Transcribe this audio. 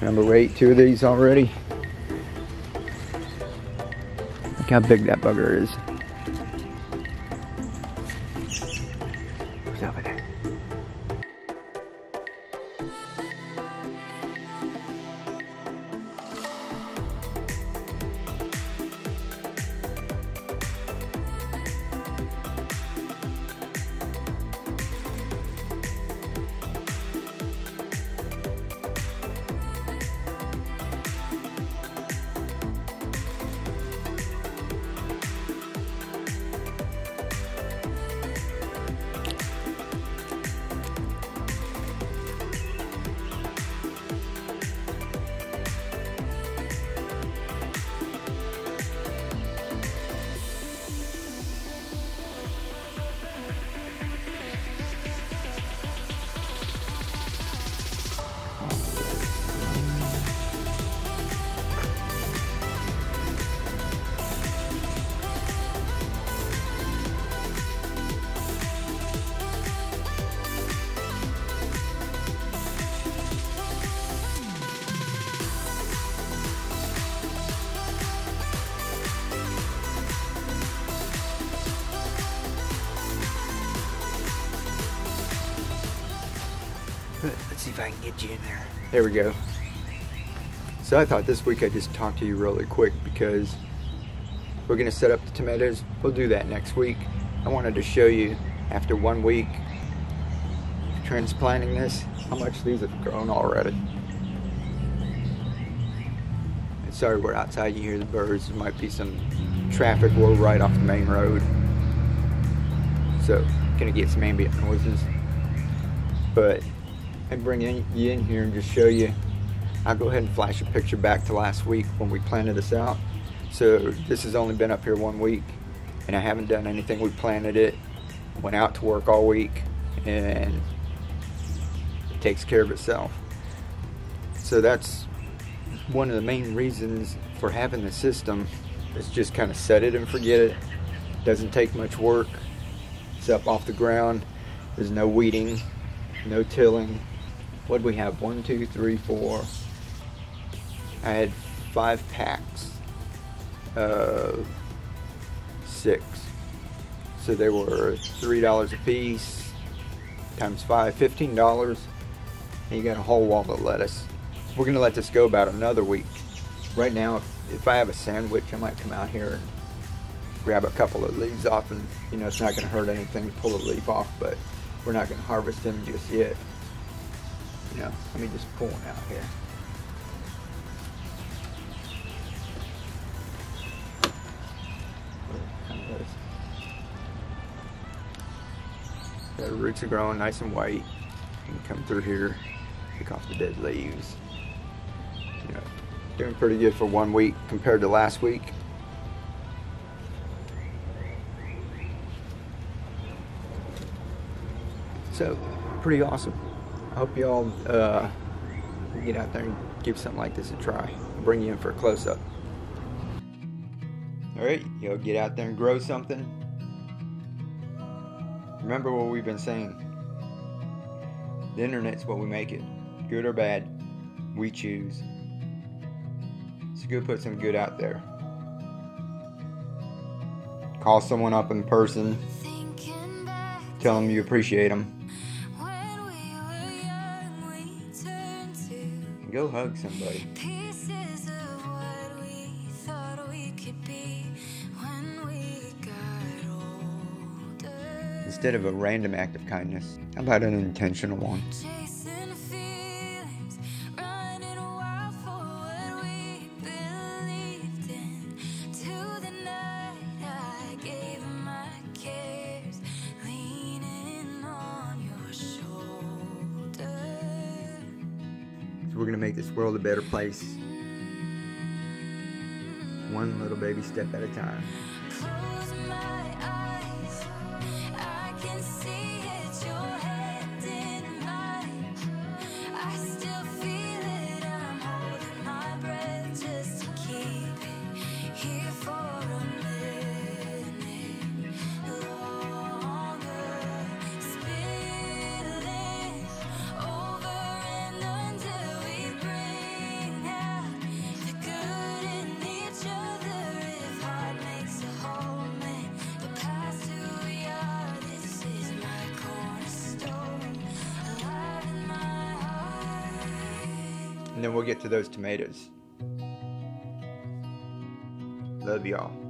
Number 8, 2 of these already. Look how big that bugger is. What's over there? Let's see if I can get you in there. There we go. So I thought this week I'd just talk to you really quick because we're gonna set up the tomatoes. We'll do that next week. I wanted to show you after 1 week transplanting this, how much these have grown already. And sorry we're outside, you hear the birds. There might be some traffic. We're right off the main road. So gonna get some ambient noises. But and bring you in here and just show you. I'll go ahead and flash a picture back to last week when we planted this out. So this has only been up here 1 week and I haven't done anything. We planted it, went out to work all week, and it takes care of itself. So that's one of the main reasons for having the system. Is just kind of set it and forget it. Doesn't take much work. It's up off the ground. There's no weeding, no tilling. What do we have? 1, 2, 3, 4. I had 5 packs of 6. So they were $3 a piece times 5, $15. And you got a whole wall of lettuce. We're gonna let this go about another week. Right now, if I have a sandwich, I might come out here and grab a couple of leaves off, and you know, it's not gonna hurt anything to pull a leaf off, but we're not gonna harvest them just yet. You know, let me just pull one out here. The roots are growing nice and white. You can come through here, pick off the dead leaves. You know, doing pretty good for 1 week compared to last week. So, pretty awesome. I hope you all get out there and give something like this a try. I'll bring you in for a close-up. Alright, y'all get out there and grow something. Remember what we've been saying. The internet's what we make it. Good or bad, we choose. So go put some good out there. Call someone up in person. Tell them you appreciate them. Go hug somebody. Instead of a random act of kindness, how about an intentional one? We're gonna make this world a better place. One little baby step at a time. Close my eyes, I can see it, your hand in mine. I still feel it, I'm holding my breath just to keep it here for a minute longer. Spilling over and until we bring and then we'll get to those tomatoes. Love y'all.